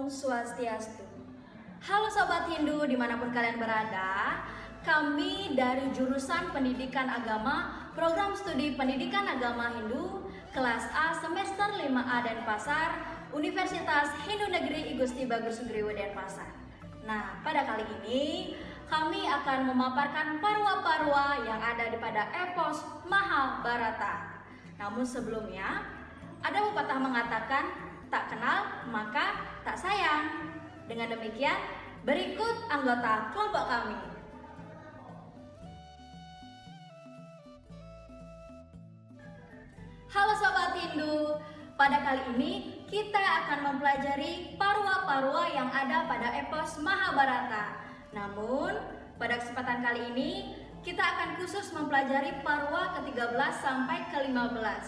Om Swastiastu. Halo Sobat Hindu dimanapun kalian berada. Kami dari jurusan Pendidikan Agama, Program Studi Pendidikan Agama Hindu, Kelas A Semester 5A Denpasar, Universitas Hindu Negeri I Gusti Bagus Sugriwo Denpasar. Nah, pada kali ini kami akan memaparkan parwa-parwa yang ada pada epos Mahabharata. Namun sebelumnya, ada pepatah mengatakan, tak kenal maka tak sayang. Dengan demikian, berikut anggota kelompok kami. Halo Sobat Hindu, pada kali ini kita akan mempelajari parwa-parwa yang ada pada epos Mahabharata. Namun, pada kesempatan kali ini kita akan khusus mempelajari parwa ke-13 sampai ke-15.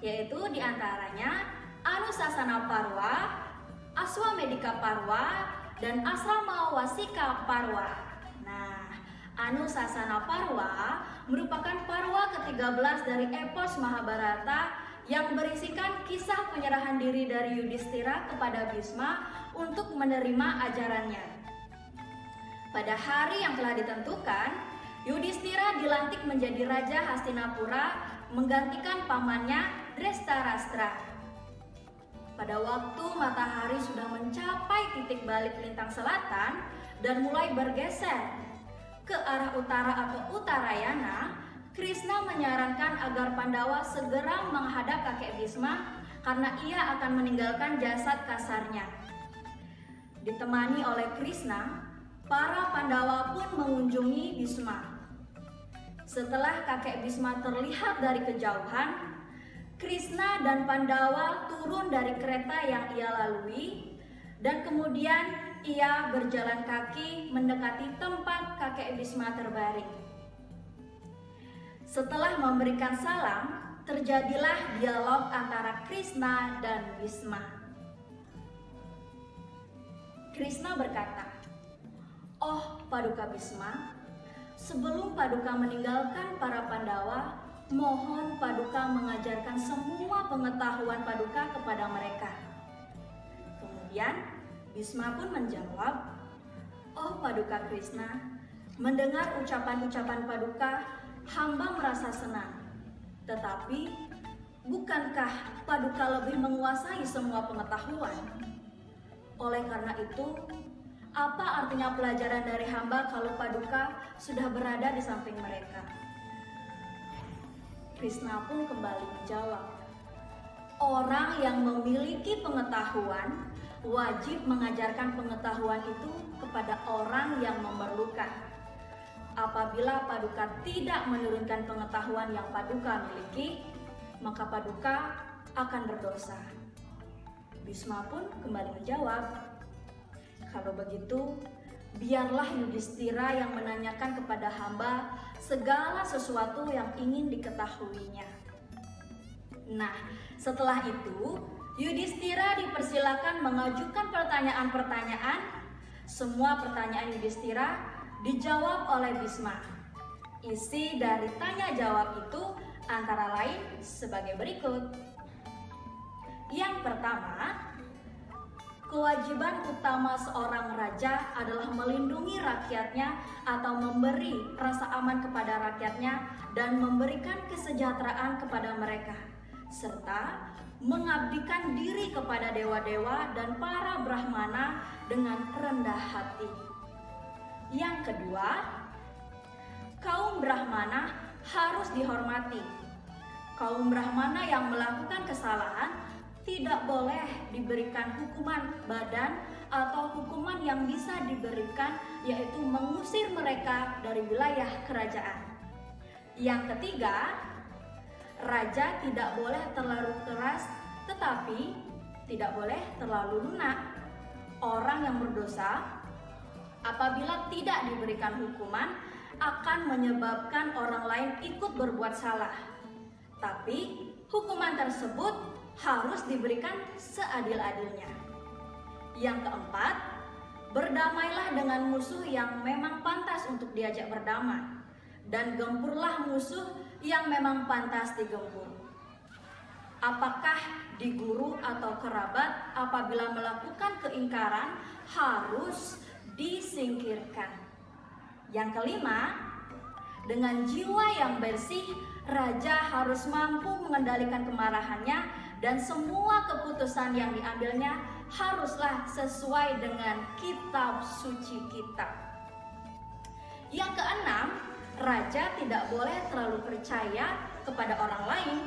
Yaitu diantaranya Anusasana Parwa, Aswamedika Parwa, dan Asrama Wasika Parwa. Nah, Anusasana Parwa merupakan parwa ke-13 dari epos Mahabharata yang berisikan kisah penyerahan diri dari Yudhistira kepada Bhisma untuk menerima ajarannya. Pada hari yang telah ditentukan, Yudhistira dilantik menjadi Raja Hastinapura menggantikan pamannya Drestarastra. Pada waktu matahari sudah mencapai titik balik lintang selatan dan mulai bergeser ke arah utara atau Uttarayana, Krishna menyarankan agar Pandawa segera menghadap kakek Bhisma karena ia akan meninggalkan jasad kasarnya. Ditemani oleh Krishna, para Pandawa pun mengunjungi Bhisma. Setelah kakek Bhisma terlihat dari kejauhan, Krishna dan Pandawa turun dari kereta yang ia lalui dan kemudian ia berjalan kaki mendekati tempat kakek Bhisma terbaring. Setelah memberikan salam, terjadilah dialog antara Krishna dan Bhisma. Krishna berkata, "Oh Paduka Bhisma, sebelum Paduka meninggalkan para Pandawa, mohon Paduka mengajarkan semua pengetahuan Paduka kepada mereka." Kemudian Bhisma pun menjawab, "Oh Paduka Krishna, mendengar ucapan-ucapan Paduka, hamba merasa senang. Tetapi, bukankah Paduka lebih menguasai semua pengetahuan? Oleh karena itu, apa artinya pelajaran dari hamba kalau Paduka sudah berada di samping mereka?" Krishna pun kembali menjawab, "Orang yang memiliki pengetahuan wajib mengajarkan pengetahuan itu kepada orang yang memerlukan. Apabila Paduka tidak menurunkan pengetahuan yang Paduka miliki, maka Paduka akan berdosa." Bhisma pun kembali menjawab, "Kalau begitu, biarlah Yudhistira yang menanyakan kepada hamba segala sesuatu yang ingin diketahuinya." Nah, setelah itu Yudhistira dipersilakan mengajukan pertanyaan-pertanyaan. Semua pertanyaan Yudhistira dijawab oleh Bhisma. Isi dari tanya jawab itu antara lain sebagai berikut. Yang pertama, kewajiban utama seorang raja adalah melindungi rakyatnya atau memberi rasa aman kepada rakyatnya dan memberikan kesejahteraan kepada mereka, serta mengabdikan diri kepada dewa-dewa dan para brahmana dengan rendah hati. Yang kedua, kaum brahmana harus dihormati. Kaum brahmana yang melakukan kesalahan tidak boleh diberikan hukuman badan atau hukuman yang bisa diberikan, yaitu mengusir mereka dari wilayah kerajaan. Yang ketiga, raja tidak boleh terlalu keras tetapi tidak boleh terlalu lunak. Orang yang berdosa apabila tidak diberikan hukuman akan menyebabkan orang lain ikut berbuat salah. Tapi hukuman tersebut harus diberikan seadil-adilnya. Yang keempat, berdamailah dengan musuh yang memang pantas untuk diajak berdamai, dan gempurlah musuh yang memang pantas digempur. Apakah di guru atau kerabat apabila melakukan keingkaran harus disingkirkan. Yang kelima, dengan jiwa yang bersih, raja harus mampu mengendalikan kemarahannya dan semua keputusan yang diambilnya haruslah sesuai dengan kitab suci kita. Yang keenam, raja tidak boleh terlalu percaya kepada orang lain,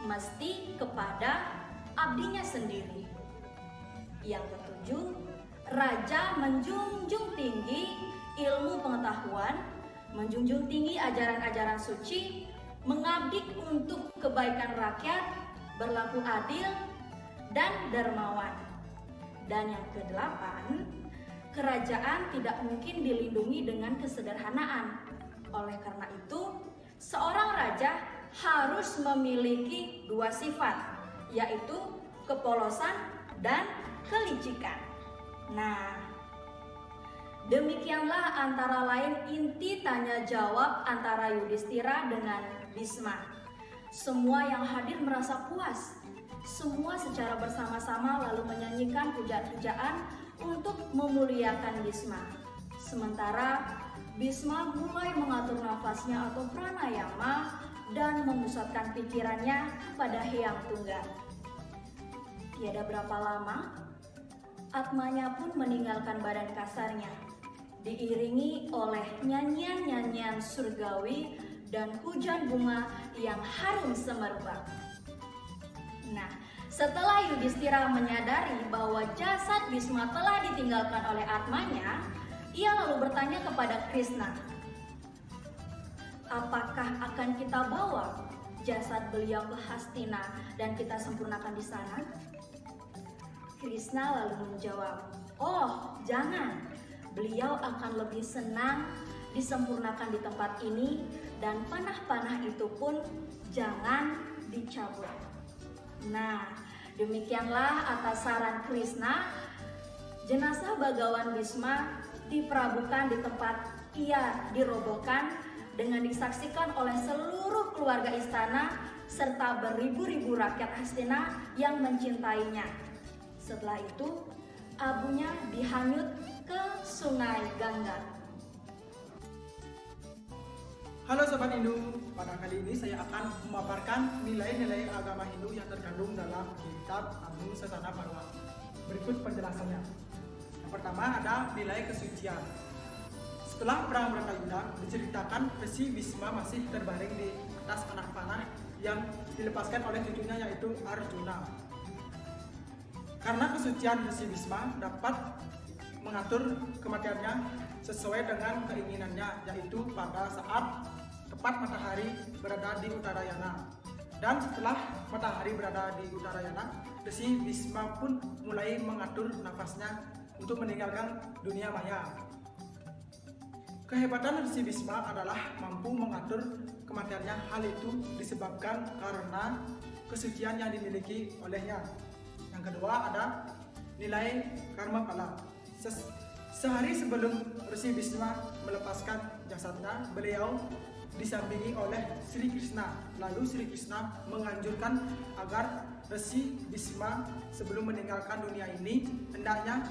mesti kepada abdinya sendiri. Yang ketujuh, raja menjunjung tinggi ilmu pengetahuan, menjunjung tinggi ajaran-ajaran suci, mengabdi untuk kebaikan rakyat, berlaku adil dan dermawan. Dan yang kedelapan, kerajaan tidak mungkin dilindungi dengan kesederhanaan. Oleh karena itu, seorang raja harus memiliki dua sifat, yaitu kepolosan dan kelicikan. Nah, demikianlah antara lain inti tanya jawab antara Yudhistira dengan Bisma. Semua yang hadir merasa puas. Semua secara bersama-sama lalu menyanyikan puja-pujaan untuk memuliakan Bisma. Sementara Bisma mulai mengatur nafasnya atau pranayama dan memusatkan pikirannya pada Hyang Tunggal. Tiada berapa lama, Atmanya pun meninggalkan badan kasarnya, diiringi oleh nyanyian-nyanyian surgawi dan hujan bunga yang harum semerbak. Nah, setelah Yudhistira menyadari bahwa jasad Bisma telah ditinggalkan oleh Atmanya, ia lalu bertanya kepada Krishna, apakah akan kita bawa jasad beliau ke Hastina dan kita sempurnakan di sana? Krishna lalu menjawab, oh jangan, beliau akan lebih senang disempurnakan di tempat ini dan panah-panah itu pun jangan dicabut. Nah, demikianlah atas saran Krishna, jenazah Bhagawan Bisma diprabukan di tempat ia dirobohkan dengan disaksikan oleh seluruh keluarga istana serta beribu-ribu rakyat Hastina yang mencintainya. Setelah itu, abunya dihanyut ke sungai Gangga. Halo Sobat Hindu, pada kali ini saya akan memaparkan nilai-nilai agama Hindu yang terkandung dalam kitab Anu Sasana Parwa. Berikut penjelasannya. Yang pertama ada nilai kesucian. Setelah perang Bratayuda, diceritakan Resi Bisma masih terbaring di atas anak panah yang dilepaskan oleh cucunya yaitu Arjuna. Karena kesucian Resi Bisma dapat mengatur kematiannya sesuai dengan keinginannya, yaitu pada saat tepat matahari berada di Uttarayana. Dan setelah matahari berada di Uttarayana, Resi Bisma pun mulai mengatur nafasnya untuk meninggalkan dunia maya. Kehebatan Resi Bisma adalah mampu mengatur kematiannya. Hal itu disebabkan karena kesucian yang dimiliki olehnya. Yang kedua ada nilai karma pala. Sehari sebelum Resi Bisma melepaskan jasadnya, beliau disampingi oleh Sri Krishna. Lalu Sri Krishna menganjurkan agar Resi Bisma sebelum meninggalkan dunia ini hendaknya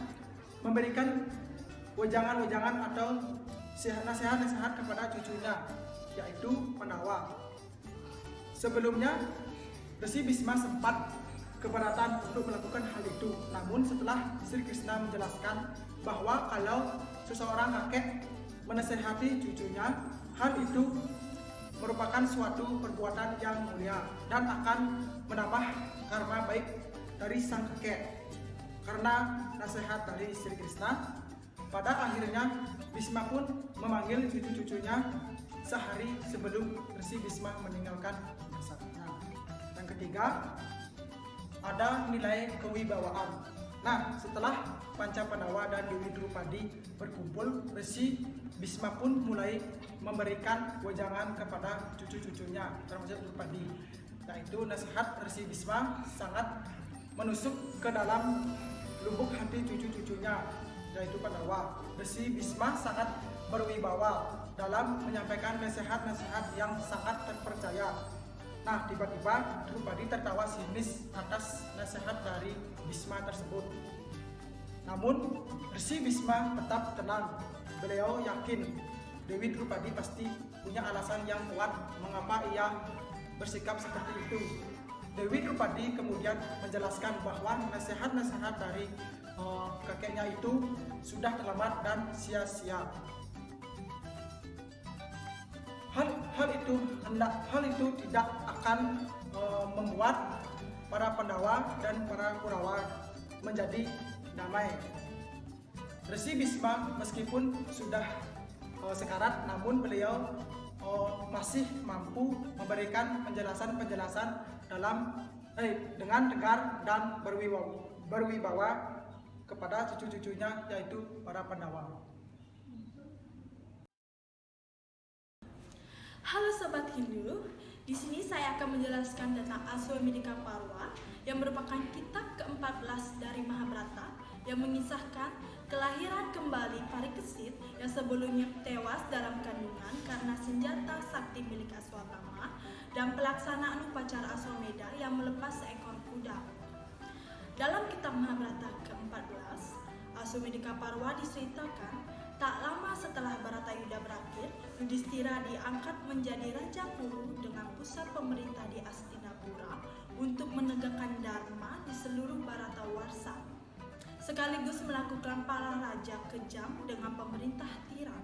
memberikan wejangan-wejangan atau nasihat-nasihat kepada cucunya, yaitu Pandawa. Sebelumnya Resi Bisma sempat keberatan untuk melakukan hal itu. Namun setelah Sri Krishna menjelaskan bahwa kalau seseorang kakek menasehati cucunya, hal itu merupakan suatu perbuatan yang mulia dan akan menambah karma baik dari sang kakek. Karena nasihat dari Sri Krishna, pada akhirnya Bisma pun memanggil cucu-cucunya sehari sebelum Resi Bisma meninggalkan jasadnya. Yang ketiga, ada nilai kewibawaan. Nah, setelah Panca Pandawa dan Dewi Drupadi berkumpul, Resi Bisma pun mulai memberikan wejangan kepada cucu-cucunya, termasuk Drupadi. Yaitu nasihat Resi Bisma sangat menusuk ke dalam lubuk hati cucu-cucunya, yaitu Pandawa. Resi Bisma sangat berwibawa dalam menyampaikan nasihat-nasihat yang sangat terpercaya. Nah, tiba-tiba Drupadi tertawa sinis atas nasihat dari Bisma tersebut. Namun, Resi Bisma tetap tenang. Beliau yakin Dewi Drupadi pasti punya alasan yang kuat mengapa ia bersikap seperti itu. Dewi Drupadi kemudian menjelaskan bahwa nasihat-nasihat dari kakeknya itu sudah terlambat dan sia-sia. Hal itu tidak akan membuat para Pandawa dan para Kurawa menjadi damai. Resi Bisma meskipun sudah sekarat, namun beliau masih mampu memberikan penjelasan-penjelasan dengan tegar dan berwibawa kepada cucu-cucunya, yaitu para Pandawa. Halo Sobat Hindu, di sini saya akan menjelaskan tentang Aswamedika Parwa yang merupakan kitab ke-14 dari Mahabharata yang mengisahkan kelahiran kembali Parikesit yang sebelumnya tewas dalam kandungan karena senjata sakti milik Aswatama dan pelaksanaan upacara Aswameda yang melepas seekor kuda. Dalam kitab Mahabharata ke-14, Aswamedika Parwa diceritakan tak lama setelah Baratayuda berakhir, Yudhistira diangkat menjadi Raja Kuru dengan pusat pemerintah di Hastinapura untuk menegakkan dharma di seluruh Bharatawarsha, sekaligus melakukan para raja kejam dengan pemerintah tiran.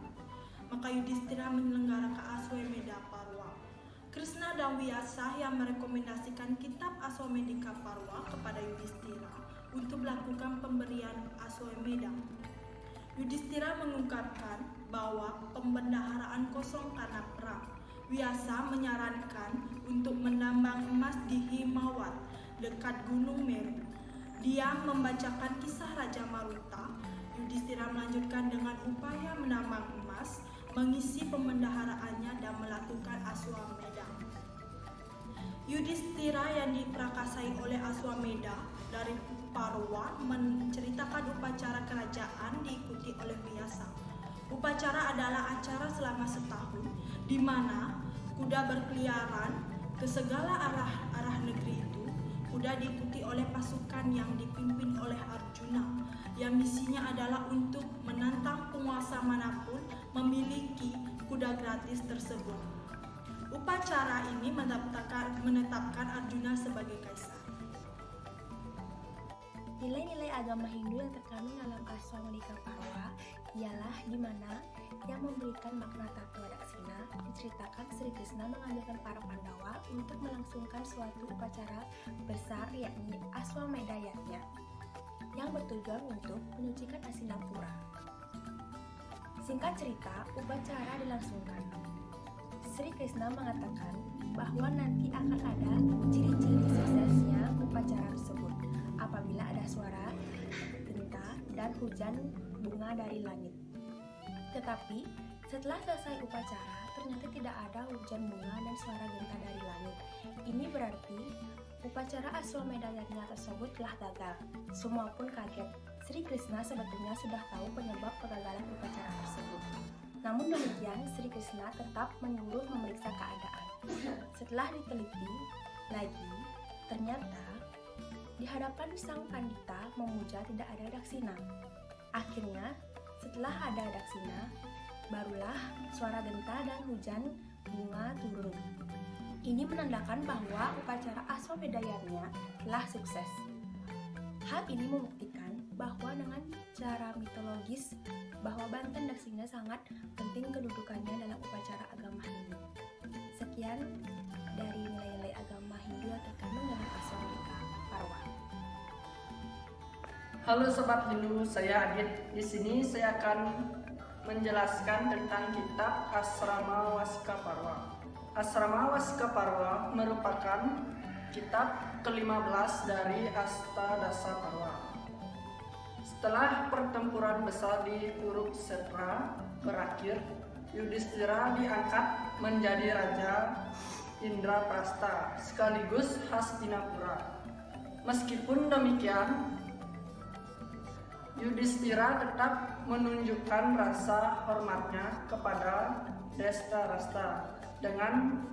Maka Yudhistira menyelenggarakan Aswameda Parwa. Krishna dan Vyasa yang merekomendasikan kitab Aswamedika Parwa kepada Yudhistira untuk melakukan pemberian Aswameda. Yudhistira mengungkapkan bahwa pembendaharaan kosong karena perang. Vyasa menyarankan untuk menambang emas di Himawat, dekat Gunung Meru. Dia membacakan kisah Raja Maruta. Yudhistira melanjutkan dengan upaya menambang emas, mengisi pembendaharaannya dan melakukan Aswameda. Yudhistira yang diprakasai oleh Aswameda dari Parwa menceritakan upacara kerajaan diikuti oleh Vyasa. Upacara adalah acara selama setahun di mana kuda berkeliaran ke segala arah negeri itu. Kuda diikuti oleh pasukan yang dipimpin oleh Arjuna yang misinya adalah untuk menantang penguasa manapun memiliki kuda gratis tersebut. Upacara ini menetapkan Arjuna sebagai kaisar. Nilai-nilai agama Hindu yang terkandung dalam Aswamedika Parwa ialah di mana yang memberikan makna tattwa daksina diceritakan Sri Krishna mengambilkan para Pandawa untuk melangsungkan suatu upacara besar yakni Aswameda Yajna yang bertujuan untuk menyucikan Hastinapura. Singkat cerita, upacara dilangsungkan. Sri Krishna mengatakan bahwa nanti akan ada ciri-ciri suksesnya upacara tersebut apabila ada suara genta dan hujan bunga dari langit. Tetapi setelah selesai upacara, ternyata tidak ada hujan bunga dan suara genta dari langit. Ini berarti upacara Aswameda Yajna tersebut telah gagal. Semua pun kaget. Sri Krishna sebetulnya sudah tahu penyebab kegagalan upacara tersebut. Namun demikian, Sri Krishna tetap menyuruh memeriksa keadaan. Setelah diteliti lagi, ternyata di hadapan sang pandita memuja tidak ada daksina. Akhirnya, setelah ada daksina, barulah suara genta dan hujan bunga turun. Ini menandakan bahwa upacara Aswameda Yajna telah sukses. Hal ini membuktikan bahwa dengan cara mitologis bahwa Banten Daksina sangat penting kedudukannya dalam upacara agama Hindu. Sekian dari nilai-nilai agama Hindu yang terkandung dalam Aswamedika Parwa. Halo Sobat Hindu, saya Adit. Di sini saya akan menjelaskan tentang kitab Asrama Wasika Parwa. Asrama Wasika Parwa merupakan kitab ke-15 dari Astadasa Parwa. Setelah pertempuran besar di Kurukshetra berakhir, Yudhistira diangkat menjadi Raja Indraprastha sekaligus Hastinapura. Meskipun demikian, Yudhistira tetap menunjukkan rasa hormatnya kepada Dhritarashtra dengan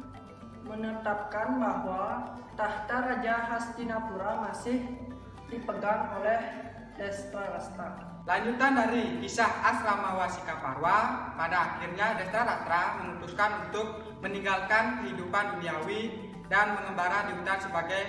menetapkan bahwa tahta Raja Hastinapura masih dipegang oleh Drestarastra. Lanjutan dari kisah asrama Wasikaparwa, pada akhirnya Drestarastra memutuskan untuk meninggalkan kehidupan duniawi dan mengembara di hutan sebagai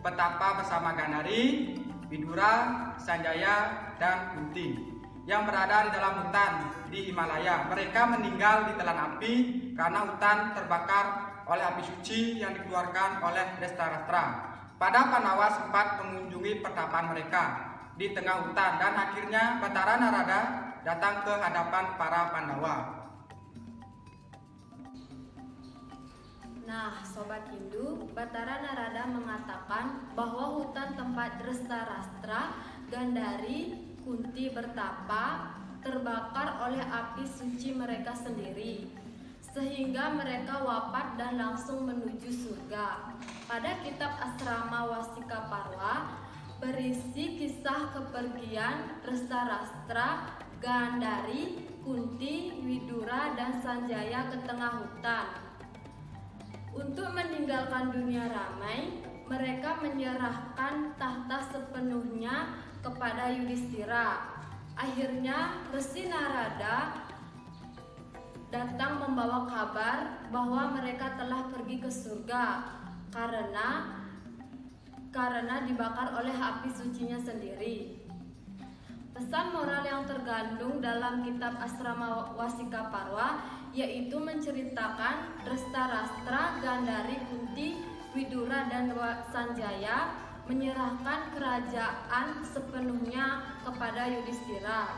petapa bersama Ganari, Widura, Sanjaya, dan Kunti yang berada di dalam hutan di Himalaya. Mereka meninggal di telan api karena hutan terbakar oleh api suci yang dikeluarkan oleh Drestarastra. Pada Pandawa sempat mengunjungi pertapaan mereka di tengah hutan dan akhirnya Batara Narada datang ke hadapan para Pandawa. Nah, Sobat Hindu, Batara Narada mengatakan bahwa hutan tempat Drestarastra, Gandari, Kunti bertapa terbakar oleh api suci mereka sendiri, sehingga mereka wafat dan langsung menuju surga. Pada kitab Asrama Wasikaparwa berisi kisah kepergian Drestarastra, Gandari, Kunti, Widura, dan Sanjaya ke tengah hutan. Untuk meninggalkan dunia ramai, mereka menyerahkan tahta sepenuhnya kepada Yudhistira. Akhirnya Resi Narada datang membawa kabar bahwa mereka telah pergi ke surga karena dibakar oleh api sucinya sendiri. Pesan moral yang tergandung dalam kitab Asrama Wasikaparwa yaitu menceritakan Drestarastra, Gandari, Kunti, Widura, dan Sanjaya menyerahkan kerajaan sepenuhnya kepada Yudhistira.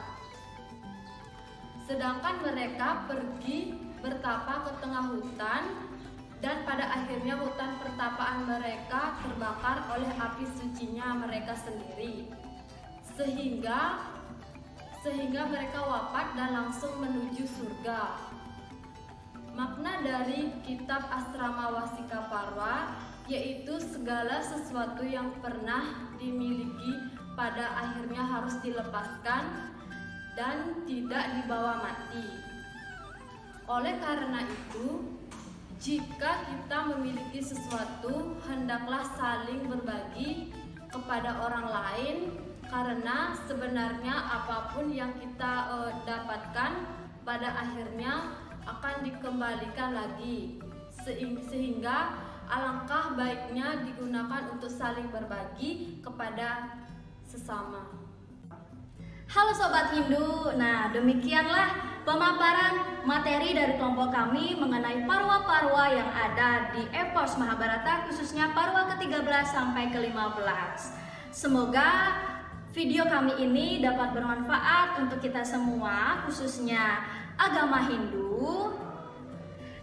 Sedangkan mereka pergi bertapa ke tengah hutan dan pada akhirnya hutan pertapaan mereka terbakar oleh api sucinya mereka sendiri. Sehingga mereka wafat dan langsung menuju surga. Makna dari kitab Asrama Wasikaparwa yaitu segala sesuatu yang pernah dimiliki pada akhirnya harus dilepaskan dan tidak dibawa mati. Oleh karena itu, jika kita memiliki sesuatu, hendaklah saling berbagi kepada orang lain, karena sebenarnya apapun yang kita dapatkan pada akhirnya akan dikembalikan lagi, sehingga alangkah baiknya digunakan untuk saling berbagi kepada sesama. Halo Sobat Hindu, nah demikianlah pemaparan materi dari kelompok kami mengenai parwa-parwa yang ada di epos Mahabharata, khususnya parwa ke-13 sampai ke-15. Semoga video kami ini dapat bermanfaat untuk kita semua, khususnya agama Hindu.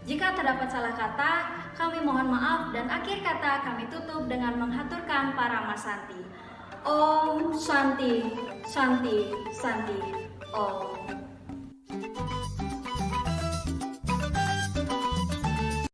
Jika terdapat salah kata, kami mohon maaf dan akhir kata kami tutup dengan menghaturkan Parama Santi. Om Santi, Santi, Santi, Om.